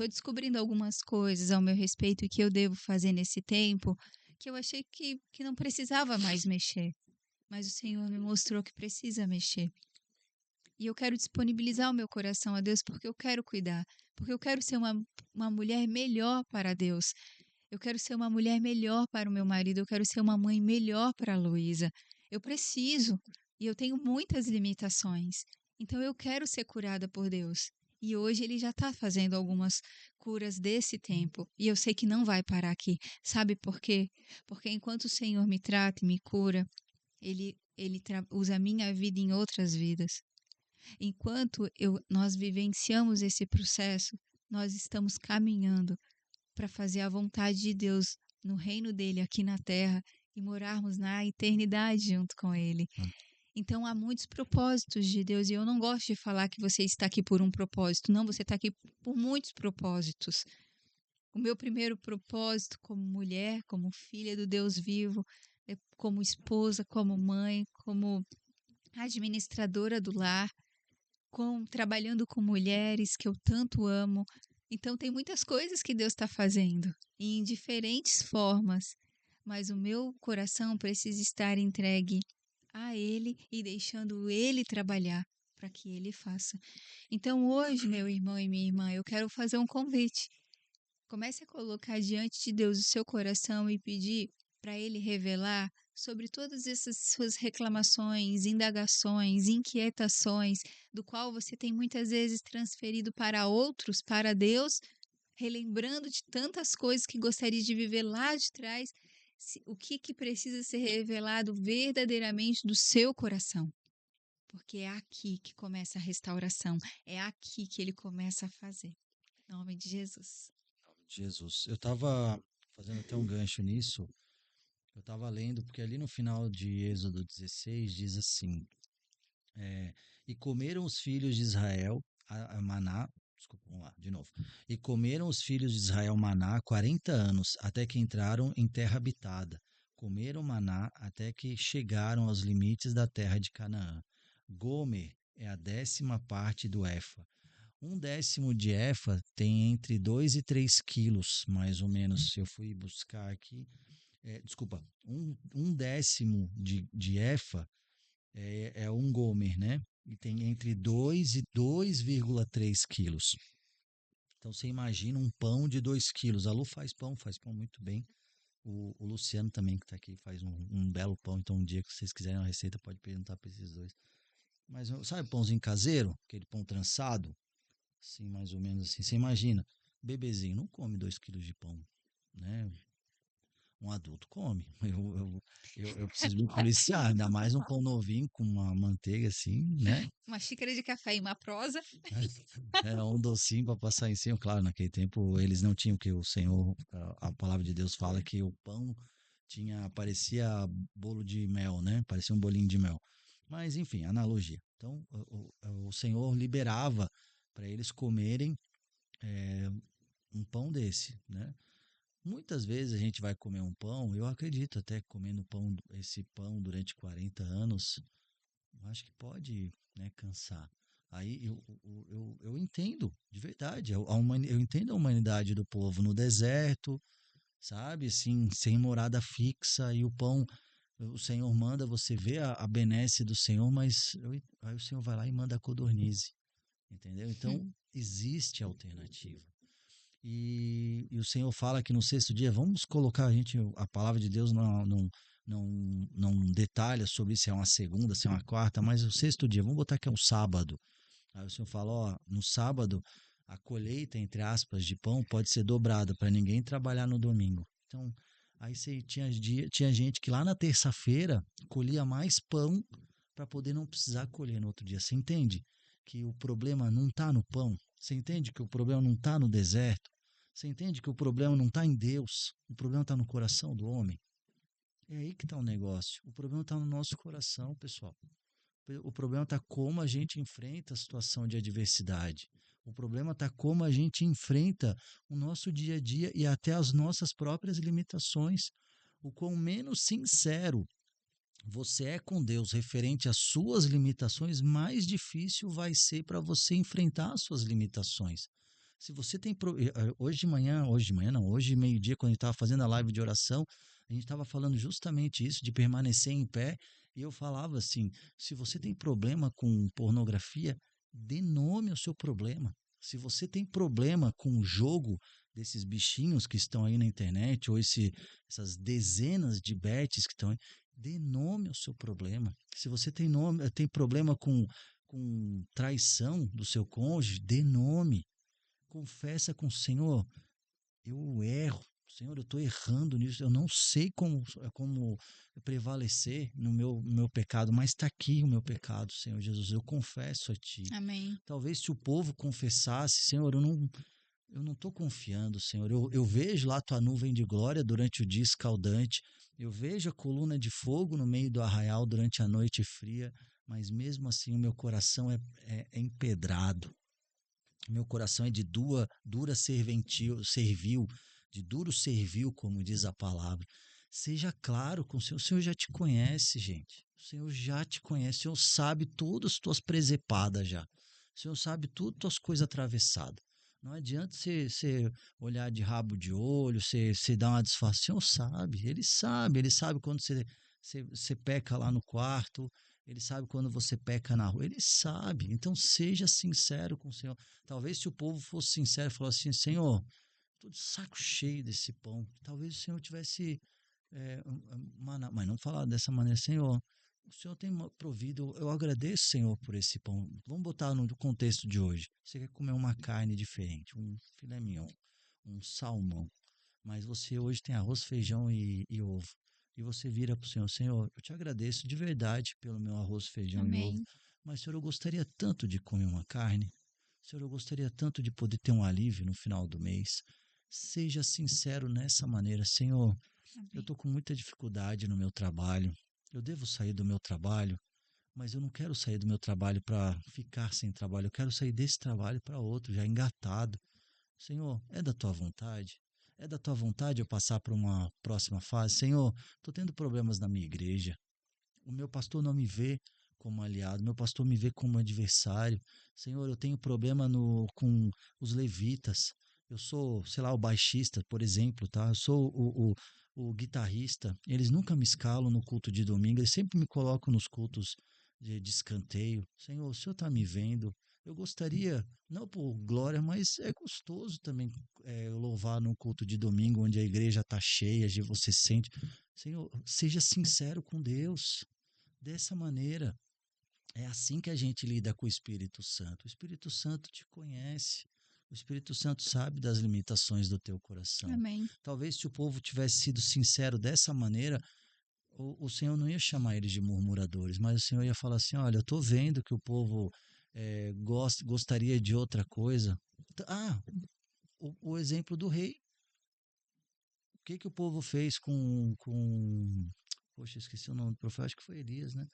descobrindo algumas coisas ao meu respeito e que eu devo fazer nesse tempo que eu achei que não precisava mais mexer. Mas o Senhor me mostrou que precisa mexer. E eu quero disponibilizar o meu coração a Deus porque eu quero cuidar. Porque eu quero ser uma mulher melhor para Deus. Eu quero ser uma mulher melhor para o meu marido. Eu quero ser uma mãe melhor para a Luísa. Eu preciso. E eu tenho muitas limitações. Então eu quero ser curada por Deus. E hoje ele já está fazendo algumas curas desse tempo. E eu sei que não vai parar aqui. Sabe por quê? Porque enquanto o Senhor me trata e me cura, ele usa a minha vida em outras vidas. Enquanto nós vivenciamos esse processo, nós estamos caminhando para fazer a vontade de Deus no reino dele aqui na terra e morarmos na eternidade junto com ele. Então há muitos propósitos de Deus e eu não gosto de falar que você está aqui por um propósito. Não, você está aqui por muitos propósitos. o meu primeiro propósito como mulher, como filha do Deus vivo, como esposa, como mãe, como administradora do lar, trabalhando com mulheres que eu tanto amo. Então, tem muitas coisas que Deus está fazendo, em diferentes formas, mas o meu coração precisa estar entregue a Ele e deixando Ele trabalhar para que Ele faça. Então, hoje, meu irmão e minha irmã, eu quero fazer um convite. Comece a colocar diante de Deus o seu coração e pedir para Ele revelar sobre todas essas suas reclamações, indagações, inquietações, do qual você tem muitas vezes transferido para outros, para Deus, relembrando de tantas coisas que gostaria de viver lá de trás, o que precisa ser revelado verdadeiramente do seu coração. Porque é aqui que começa a restauração, é aqui que Ele começa a fazer. Em nome de Jesus. Jesus. Eu estava fazendo até um gancho nisso. Eu estava lendo, porque ali no final de Êxodo 16 diz assim: e comeram os filhos de Israel a maná. Desculpa, vamos lá, de novo. E comeram os filhos de Israel maná 40 anos, até que entraram em terra habitada. Comeram maná até que chegaram aos limites da terra de Canaã. Gomer é a 10ª parte do efa. 1/10 de efa tem entre 2 e 3 quilos, mais ou menos. Se eu fui buscar aqui, desculpa, 1/10 de efa é um gomer, né? E tem entre 2 e 2,3 quilos. Então você imagina um pão de 2 quilos. A Lu faz pão muito bem. O Luciano também, que está aqui, faz um belo pão. Então um dia que vocês quiserem uma receita, pode perguntar para esses dois. Mas sabe pãozinho caseiro? Aquele pão trançado? Assim, mais ou menos assim. Você imagina, bebezinho não come 2 quilos de pão, né? Um adulto come. Eu preciso me policiar, ainda mais um pão novinho com uma manteiga assim, né? Uma xícara de café e uma prosa. Era um docinho para passar em cima. Claro, naquele tempo eles não tinham que o Senhor, a palavra de Deus fala que o pão parecia bolo de mel, né? Parecia um bolinho de mel. Mas enfim, analogia. Então o Senhor liberava para eles comerem um pão desse, né? Muitas vezes a gente vai comer um pão, eu acredito até comendo esse pão durante 40 anos, eu acho que pode, né, cansar. Aí eu entendo, de verdade, eu entendo a humanidade do povo no deserto, sabe, assim, sem morada fixa, e o pão, o Senhor manda você ver a benesse do Senhor, mas aí o Senhor vai lá e manda a codornize, entendeu? Então, existe alternativa. E o Senhor fala que no 6º dia, vamos colocar a palavra de Deus não detalha sobre se é uma segunda, se é uma quarta, mas o 6º dia, vamos botar que é um sábado. Aí o Senhor fala, ó, no sábado, a colheita, entre aspas, de pão pode ser dobrada para ninguém trabalhar no domingo. Então, aí tinha gente que lá na terça-feira colhia mais pão para poder não precisar colher no outro dia. Você entende que o problema não está no pão? Você entende que o problema não está no deserto? Você entende que o problema não está em Deus? O problema está no coração do homem? É aí que está o negócio. O problema está no nosso coração, pessoal. O problema está como a gente enfrenta a situação de adversidade. O problema está como a gente enfrenta o nosso dia a dia e até as nossas próprias limitações. O quão menos sincero você é com Deus referente às suas limitações, mais difícil vai ser para você enfrentar as suas limitações. Se você tem. Hoje meio-dia, quando a gente estava fazendo a live de oração, a gente estava falando justamente isso, de permanecer em pé, e eu falava assim: se você tem problema com pornografia, dê nome ao seu problema. Se você tem problema com o jogo desses bichinhos que estão aí na internet, ou essas dezenas de bets que estão aí, dê nome ao seu problema. Se você tem problema com traição do seu cônjuge, dê nome. Confessa com o Senhor, eu erro. Senhor, eu estou errando nisso. Eu não sei como prevalecer no meu pecado, mas está aqui o meu pecado, Senhor Jesus. Eu confesso a Ti. Amém. Talvez se o povo confessasse, Senhor, eu não estou confiando, Senhor. Eu vejo lá a Tua nuvem de glória durante o dia escaldante. Eu vejo a coluna de fogo no meio do arraial durante a noite fria. Mas mesmo assim o meu coração é empedrado. Meu coração é de dura servil, de duro servil, como diz a palavra. Seja claro com o Senhor. O Senhor já te conhece, gente. O Senhor já te conhece. O Senhor sabe todas as tuas presepadas já. O Senhor sabe todas as tuas coisas atravessadas. Não adianta você olhar de rabo de olho, você dar uma disfarce. O Senhor sabe. Ele sabe quando você peca lá no quarto, ele sabe quando você peca na rua, ele sabe. Então seja sincero com o Senhor. Talvez se o povo fosse sincero e falasse assim, Senhor, estou de saco cheio desse pão. Talvez o Senhor tivesse maná, mas não falar dessa maneira, Senhor, o Senhor tem provido, eu agradeço, Senhor, por esse pão. Vamos botar no contexto de hoje. Você quer comer uma carne diferente, um filé mignon, um salmão, mas você hoje tem arroz, feijão e ovo. E você vira para o Senhor, Senhor, eu te agradeço de verdade pelo meu arroz, feijão e ovo, Amém. mas, Senhor, eu gostaria tanto de comer uma carne. Senhor, eu gostaria tanto de poder ter um alívio no final do mês. Seja sincero nessa maneira, Senhor. Eu Amém. estou com muita dificuldade no meu trabalho. Eu devo sair do meu trabalho, mas eu não quero sair do meu trabalho para ficar sem trabalho. Eu quero sair desse trabalho para outro, já engatado. Senhor, é da tua vontade? É da tua vontade eu passar para uma próxima fase? Senhor, estou tendo problemas na minha igreja. O meu pastor não me vê como aliado, meu pastor me vê como adversário. Senhor, eu tenho problema com os levitas. Eu sou, sei lá, o baixista, por exemplo, tá? Eu sou o guitarrista. Eles nunca me escalam no culto de domingo, eles sempre me colocam nos cultos de escanteio. Senhor, o Senhor está me vendo. Eu gostaria, não por glória, mas é gostoso também louvar num culto de domingo, onde a igreja está cheia, de você sente. Senhor, seja sincero com Deus. Dessa maneira, é assim que a gente lida com o Espírito Santo. O Espírito Santo te conhece. O Espírito Santo sabe das limitações do teu coração. Amém. Talvez se o povo tivesse sido sincero dessa maneira, o Senhor não ia chamar eles de murmuradores, mas o Senhor ia falar assim: olha, eu estou vendo que o povo gostaria de outra coisa. Ah, o exemplo do rei. O que, que o povo fez Poxa, esqueci o nome do profeta, acho que foi Elias, né?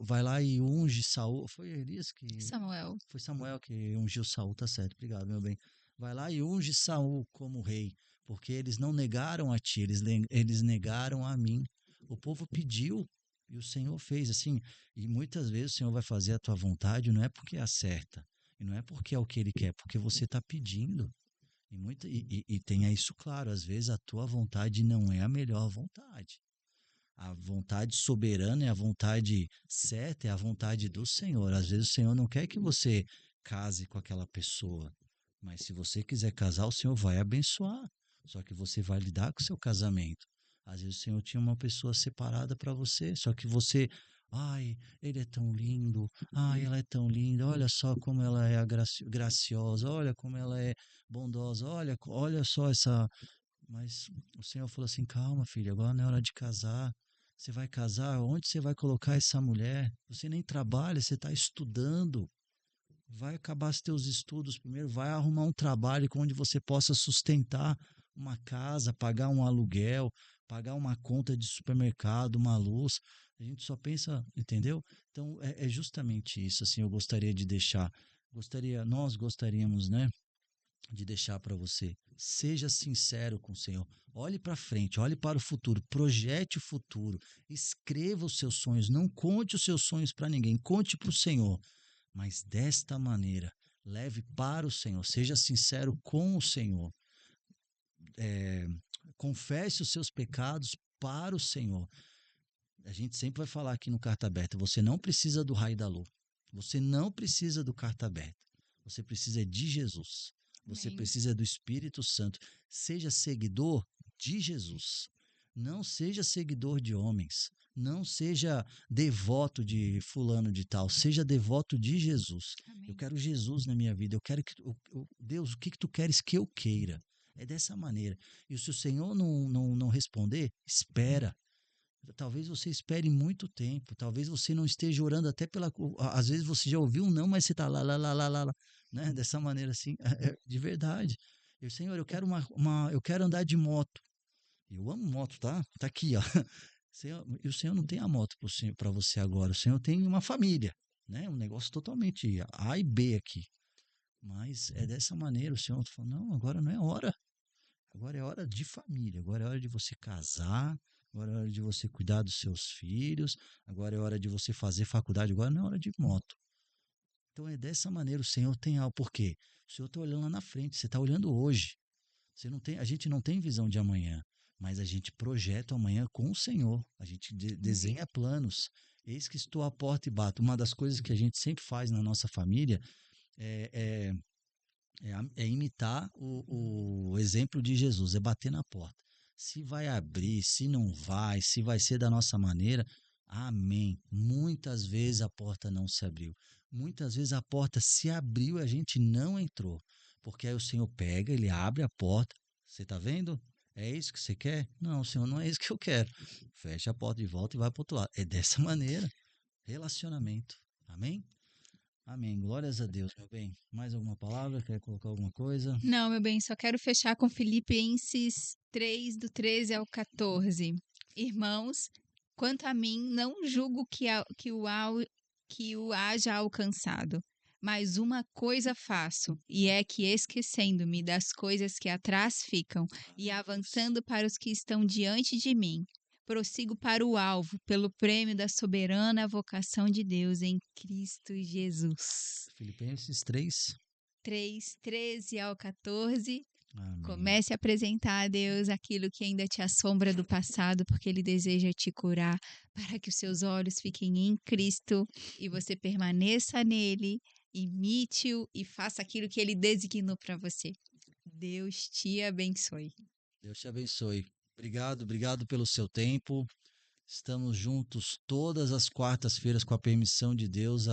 Vai lá e unge Saul. Foi Elias que. Samuel. Foi Samuel que ungiu Saul, tá certo, obrigado, meu bem. Vai lá e unge Saul como rei, porque eles não negaram a ti, eles negaram a mim. O povo pediu e o Senhor fez assim. E muitas vezes o Senhor vai fazer a tua vontade, não é porque acerta, e não é porque é o que ele quer, porque você está pedindo. E tenha isso claro, às vezes a tua vontade não é a melhor vontade. A vontade soberana é a vontade certa, é a vontade do Senhor. Às vezes o Senhor não quer que você case com aquela pessoa, mas se você quiser casar, o Senhor vai abençoar. Só que você vai lidar com o seu casamento. Às vezes o Senhor tinha uma pessoa separada para você, só que você, ai, ele é tão lindo, ai, ela é tão linda, olha só como ela é graciosa, olha como ela é bondosa, olha só essa. Mas o Senhor falou assim: calma, filha, agora não é hora de casar. Você vai casar? Onde você vai colocar essa mulher? Você nem trabalha, você está estudando. Vai acabar os teus estudos primeiro, vai arrumar um trabalho onde você possa sustentar uma casa, pagar um aluguel, pagar uma conta de supermercado, uma luz. A gente só pensa, entendeu? Então é justamente isso. Assim, eu gostaria de deixar, nós gostaríamos, né, de deixar para você. Seja sincero com o Senhor. Olhe para frente, olhe para o futuro, projete o futuro, escreva os seus sonhos, não conte os seus sonhos para ninguém, conte para o Senhor. Mas desta maneira, leve para o Senhor, seja sincero com o Senhor. É, confesse os seus pecados para o Senhor. A gente sempre vai falar aqui no Carta Aberta: você não precisa do raio da lua, você não precisa do Carta Aberta, você precisa de Jesus, você Amém. precisa do Espírito Santo. Seja seguidor de Jesus, não seja seguidor de homens, não seja devoto de fulano de tal, seja devoto de Jesus. Eu Amém. quero Jesus na minha vida, eu quero que Deus, o que que tu queres que eu queira? É dessa maneira. E se o Senhor não responder, espera. Talvez você espere muito tempo, talvez você não esteja orando até pela. Às vezes você já ouviu um não, mas você está lá, né? Dessa maneira assim, de verdade. Eu, Senhor, eu quero eu quero andar de moto. Eu amo moto, tá? Tá aqui, ó. Senhor, e o Senhor não tem a moto para você agora, o Senhor tem uma família, né? Um negócio totalmente A e B aqui. Mas é dessa maneira, o Senhor falou, não, agora não é hora. Agora é hora de família, agora é hora de você casar, agora é hora de você cuidar dos seus filhos, agora é hora de você fazer faculdade, agora não é hora de moto. Então é dessa maneira, o Senhor tem algo. Por quê? O Senhor está olhando lá na frente, você está olhando hoje. Você não tem, a gente não tem visão de amanhã, mas a gente projeta o amanhã com o Senhor. A gente Amém. desenha planos. Eis que estou à porta e bato. Uma das coisas que a gente sempre faz na nossa família é, é imitar o exemplo de Jesus, é bater na porta. Se vai abrir, se não vai, se vai ser da nossa maneira, amém. Muitas vezes a porta não se abriu. Muitas vezes a porta se abriu e a gente não entrou. Porque aí o Senhor pega, ele abre a porta. Você está vendo? É isso que você quer? Não, Senhor, não é isso que eu quero. Fecha a porta de volta e vai para o outro lado. É dessa maneira. Relacionamento. Amém? Amém. Glórias a Deus, meu bem. Mais alguma palavra? Quer colocar alguma coisa? Não, meu bem, só quero fechar com Filipenses 3, do 13 ao 14. Irmãos, quanto a mim, não julgo que o haja alcançado, mas uma coisa faço, e é que, esquecendo-me das coisas que atrás ficam e avançando para os que estão diante de mim, prossigo para o alvo, pelo prêmio da soberana vocação de Deus em Cristo Jesus. Filipenses 3. 3, 13 ao 14. Amém. Comece a apresentar a Deus aquilo que ainda te assombra do passado, porque Ele deseja te curar, para que os seus olhos fiquem em Cristo e você permaneça nele, imite-o e faça aquilo que Ele designou para você. Deus te abençoe. Deus te abençoe. Obrigado, obrigado pelo seu tempo. Estamos juntos todas as quartas-feiras, com a permissão de Deus,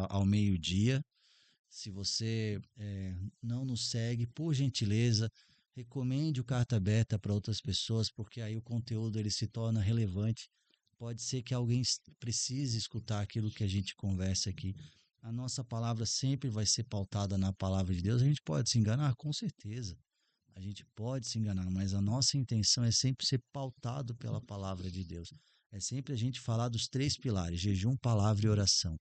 ao meio-dia. Se você não nos segue, por gentileza, recomende o Carta Aberta para outras pessoas, porque aí o conteúdo ele se torna relevante. Pode ser que alguém precise escutar aquilo que a gente conversa aqui. A nossa palavra sempre vai ser pautada na palavra de Deus. A gente pode se enganar? Com certeza. A gente pode se enganar, mas a nossa intenção é sempre ser pautado pela palavra de Deus. É sempre a gente falar dos 3 pilares: jejum, palavra e oração.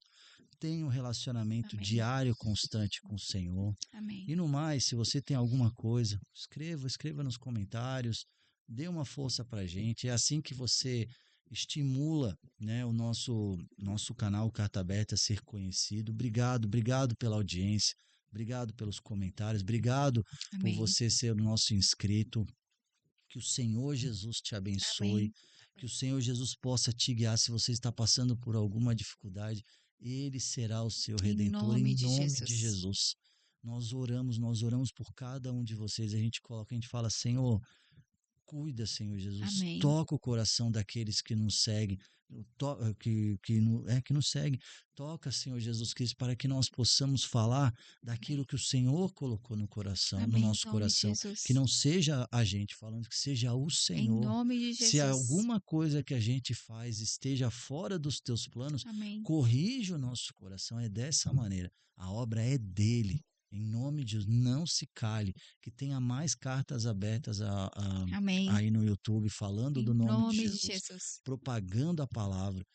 Tenha um relacionamento Amém. diário, constante com o Senhor. Amém. E no mais, se você tem alguma coisa, escreva nos comentários, dê uma força para a gente. É assim que você estimula, né, o nosso canal Carta Aberta a ser conhecido. Obrigado, obrigado pela audiência, obrigado pelos comentários, obrigado por Amém. você ser o nosso inscrito. Que o Senhor Jesus te abençoe, Amém. que o Senhor Jesus possa te guiar se você está passando por alguma dificuldade. Ele será o seu Em redentor, em nome de nome de Jesus. Jesus. Nós oramos por cada um de vocês. A gente fala, Senhor, cuida, Senhor Jesus, Amém. toca o coração daqueles que nos seguem, que nos seguem. Toca, Senhor Jesus Cristo, para que nós possamos falar daquilo Amém. que o Senhor colocou no coração, no Amém. Em nosso nome de coração, que Jesus. não seja a gente falando, que seja o Em Senhor. nome de Se Jesus. alguma coisa que a gente faz esteja fora dos teus planos, Amém. corrige o nosso coração. É dessa maneira. A obra é dele. Em nome de Deus, não se cale, que tenha mais cartas abertas Amém. aí no YouTube falando do Em nome de nome de Jesus, Jesus. propagando a palavra,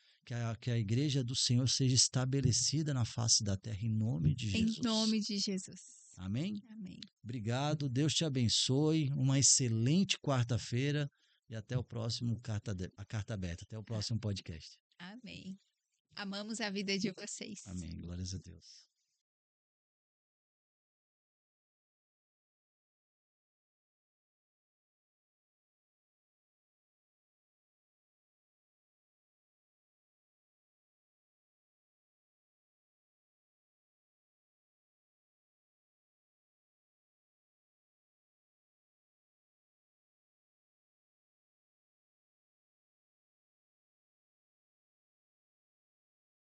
que a igreja do Senhor seja estabelecida na face da terra em nome de Em Jesus. nome de Jesus. Amém? Amém. Obrigado, Deus te abençoe, uma excelente quarta-feira e até o próximo a Carta Aberta, até o próximo podcast. Amém. Amamos a vida de vocês. Amém, glórias a Deus.